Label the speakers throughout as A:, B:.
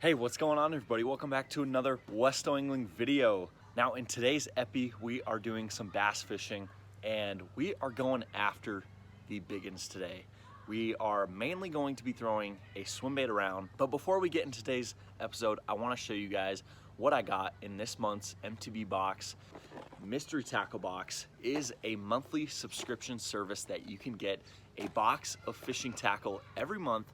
A: Hey, what's going on everybody? Welcome back to another Westo Angling video. Now in today's epi, we are doing some bass fishing and we are going after the biggins today. We are mainly going to be throwing a swim bait around, but before we get into today's episode, I want to show you guys what I got in this month's MTB box. Mystery Tackle Box is a monthly subscription service that you can get a box of fishing tackle every month.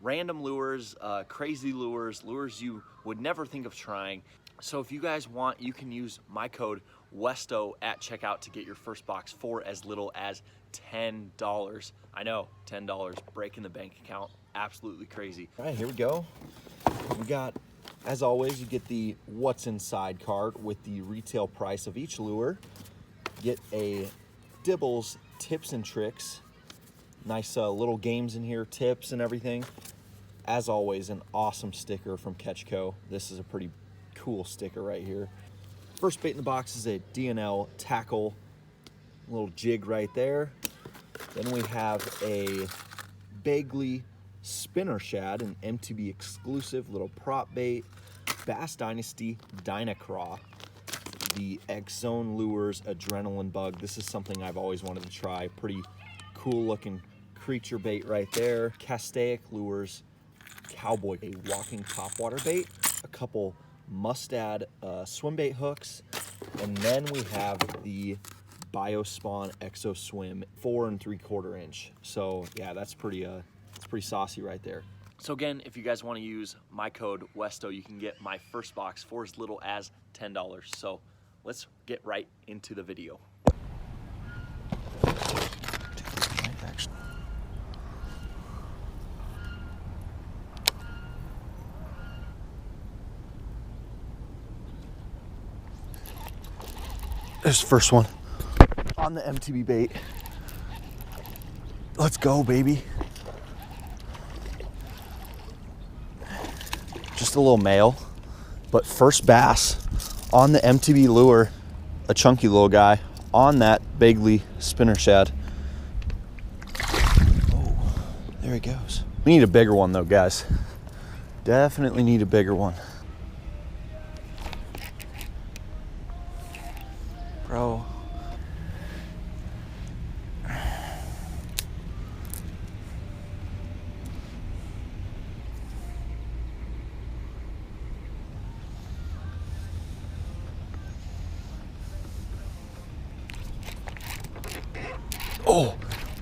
A: Random lures, crazy lures, lures you would never think of trying. So if you guys want, you can use my code WESTO at checkout to get your first box for as little as $10. I know, $10, breaking the bank account, absolutely crazy.
B: All right, here we go. We got, as always, you get the what's inside card with the retail price of each lure. Get a Dibbles tips and tricks. Nice little games in here, tips and everything. As always, an awesome sticker from Catchco. This is a pretty cool sticker right here. First bait in the box is a DNL tackle, little jig right there. Then we have a Bagley spinner shad, an MTB exclusive little prop bait. Bass Dynasty Dynacraw, the X Zone Lures Adrenaline Bug. This is something I've always wanted to try. Pretty cool looking creature bait right there. Castaic Lures Cowboy, a walking topwater bait, a couple Mustad swim bait hooks, and then we have the Biospawn Exo Swim 4 3/4 inch. So yeah, that's pretty saucy right there.
A: So again, if you guys want to use my code WESTO, you can get my first box for as little as $10. So let's get right into the video.
B: There's the first one on the MTB bait. Let's go, baby. Just a little male, but first bass on the MTB lure, a chunky little guy on that Bagley spinner shad. Oh, there he goes. We need a bigger one though, guys. Definitely need a bigger one. Bro.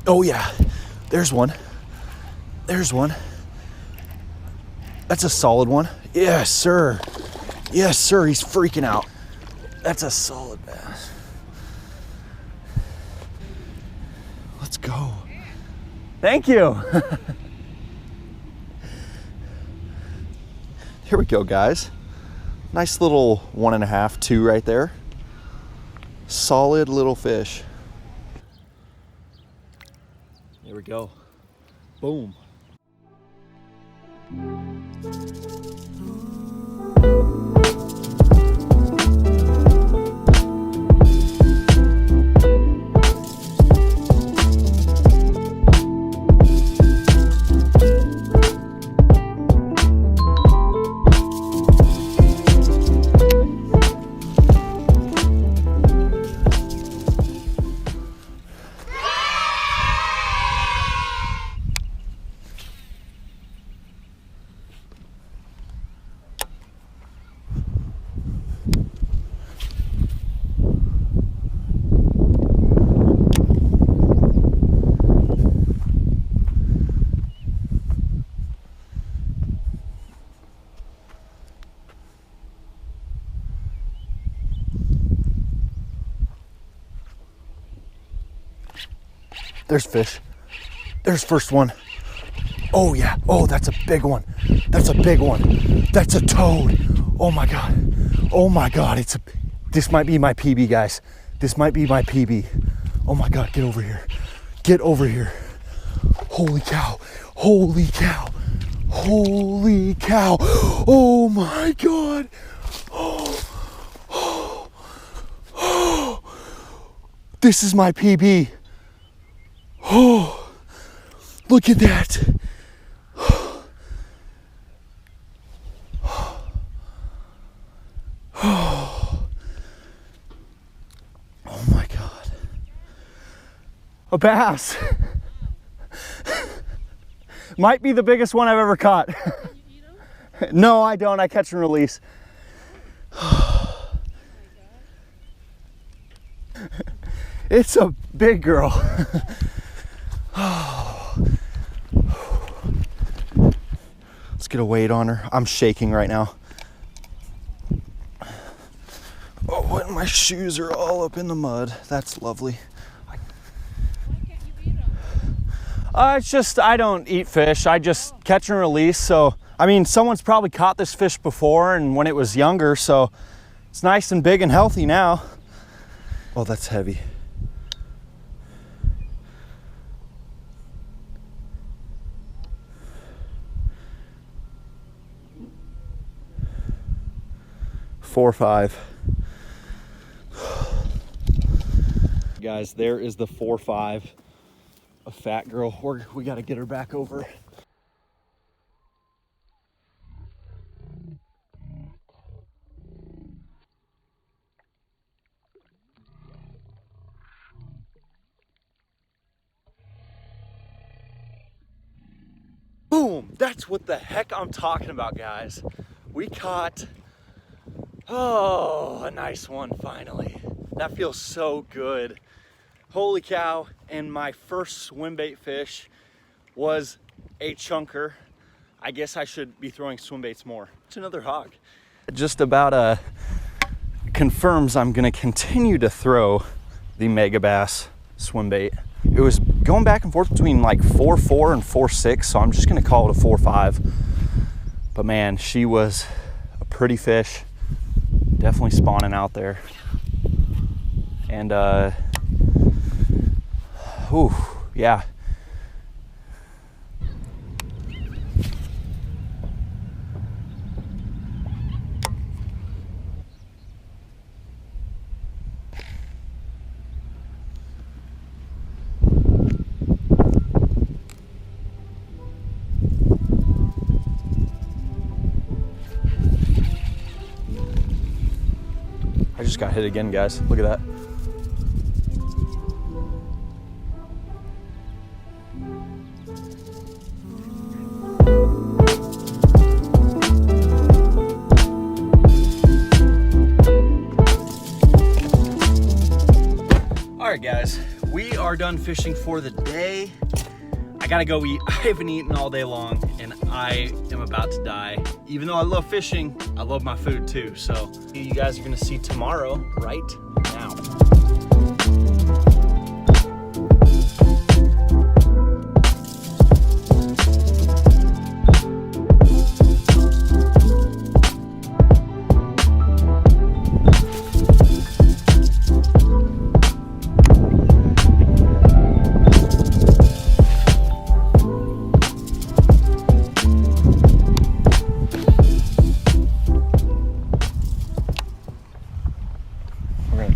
B: Oh yeah, there's one. There's one. That's a solid one. Yes, sir. Yes, sir, he's freaking out. That's a solid bass. Let's go.
A: Thank you.
B: Here we go, guys. Nice little 1.5, 2 right there. Solid little fish. There we go. Boom. There's fish. There's first one. Oh yeah. Oh, that's a big one. That's a big one. That's a toad. Oh my God. Oh my God. This might be my PB, guys. This might be my PB. Oh my God. Get over here. Get over here. Holy cow. Holy cow. Holy cow. Oh my God. This is my PB. Oh, look at that.
A: A bass. Might be the biggest one I've ever caught. No, I don't. I catch and release. It's a big girl. Let's get a weight on her. I'm shaking right now. Oh, and my shoes are all up in the mud. That's lovely.
C: Why can't you eat them?
A: It's just, I don't eat fish. I just catch and release. So, I mean, someone's probably caught this fish before and when it was younger, so it's nice and big and healthy now. Oh, that's heavy. Four or five. Guys, there is the 4-5, a fat girl. We got to get her back over. Boom! That's what the heck I'm talking about, guys. We caught, oh, a nice one finally. That feels so good. Holy cow. And my first swim bait fish was a chunker. I guess I should be throwing swim baits more. It's another hog. Just about confirms I'm gonna continue to throw the Megabass swim bait. It was going back and forth between like 4.4 and 4.6, so I'm just gonna call it a 4.5. But man, she was a pretty fish. Definitely spawning out there. And ooh, yeah. I just got hit again, guys. Look at that. All right, guys, we are done fishing for the day. I gotta go eat. I haven't eaten all day long and I am about to die. Even though I love fishing, I love my food too. So you guys are gonna see tomorrow right now.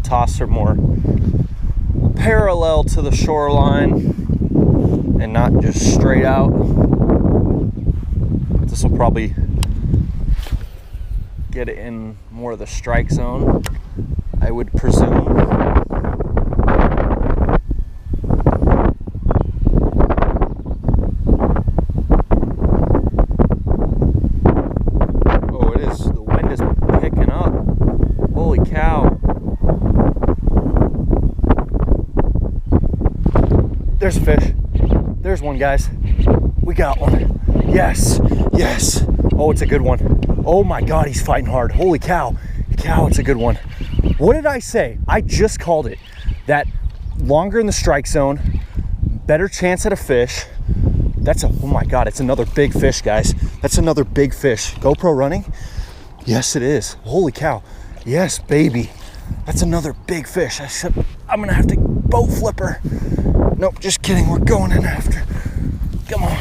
A: Toss her more parallel to the shoreline and not just straight out. This will probably get it in more of the strike zone, I would presume. Oh, it is. The wind is picking up. Holy cow. There's a fish. There's one, guys. We got one. Yes, yes. Oh, it's a good one. Oh my God, he's fighting hard. Holy cow. Cow, it's a good one. What did I say? I just called it. That longer in the strike zone, better chance at a fish. That's a, oh my God, it's another big fish, guys. That's another big fish. GoPro running? Yes, it is. Holy cow. Yes, baby. That's another big fish. I'm gonna have to boat flip her. Nope, just kidding. We're going in after. Come on.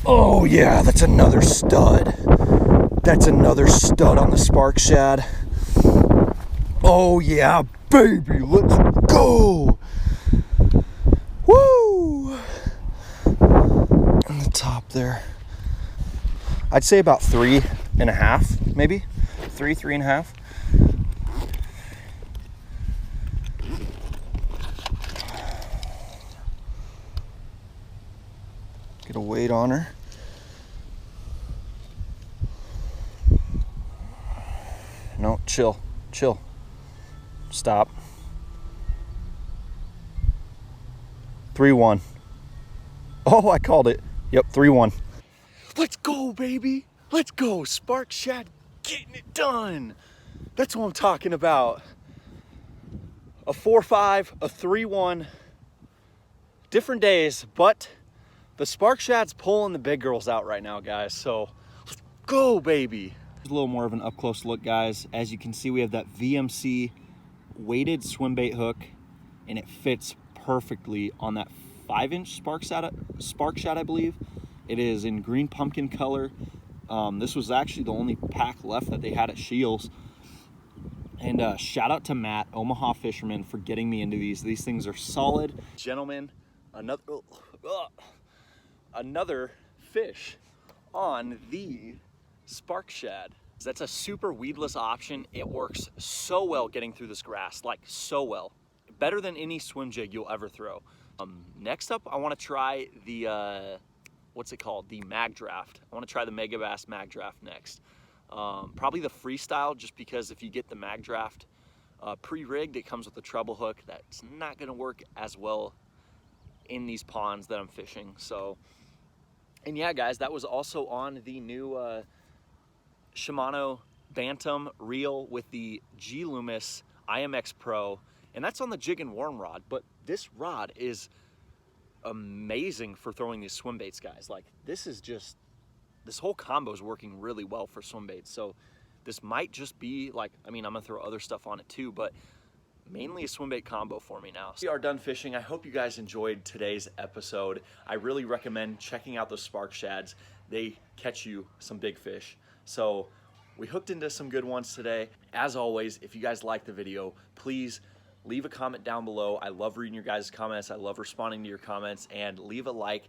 A: Oh yeah, that's another stud. That's another stud on the Spark Shad. Oh yeah, baby, let's go. Woo! On the top there. I'd say about 3.5, maybe. 3.5.
B: Get a weight on her. No, chill, chill. Stop. 3-1. Oh, I called it. Yep, 3-1. Let's go, baby. Let's go. Spark Shad getting it done. That's what I'm talking about. A 4-5, a 3-1. Different days, but the Spark Shad's pulling the big girls out right now, guys. So let's go, baby. Here's a little more of an up close look, guys. As you can see, we have that VMC weighted swim bait hook, and it fits perfectly on that 5-inch Spark Shad, I believe. It is in green pumpkin color. This was actually the only pack left that they had at Shields. And shout out to Matt, Omaha Fisherman, for getting me into these. These things are solid. Gentlemen, another fish on the Spark Shad. That's a super weedless option. It works so well getting through this grass, like so well. Better than any swim jig you'll ever throw. Next up, I want to try the, what's it called? The Mag Draft. I want to try the Megabass Mag Draft next. Probably the freestyle, just because if you get the Mag Draft pre-rigged, it comes with a treble hook. That's not going to work as well in these ponds that I'm fishing. So, and yeah, guys, that was also on the new Shimano Bantam reel with the G Loomis IMX Pro, and that's on the jig and worm rod. But this rod is amazing for throwing these swim baits, guys. Like, this is just, this whole combo is working really well for swim baits. So this might just be like, I mean, I'm gonna throw other stuff on it too, but mainly a swim bait combo for me now. We are done fishing. I hope you guys enjoyed today's episode. I really recommend checking out those Spark Shads. They catch you some big fish. So we hooked into some good ones today. As always, if you guys like the video, please leave a comment down below. I love reading your guys' comments. I love responding to your comments, and leave a like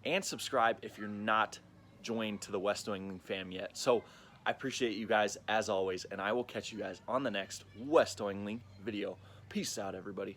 B: and subscribe if you're not joined to the West England fam yet. So I appreciate you guys as always, and I will catch you guys on the next West England video. Peace out, everybody.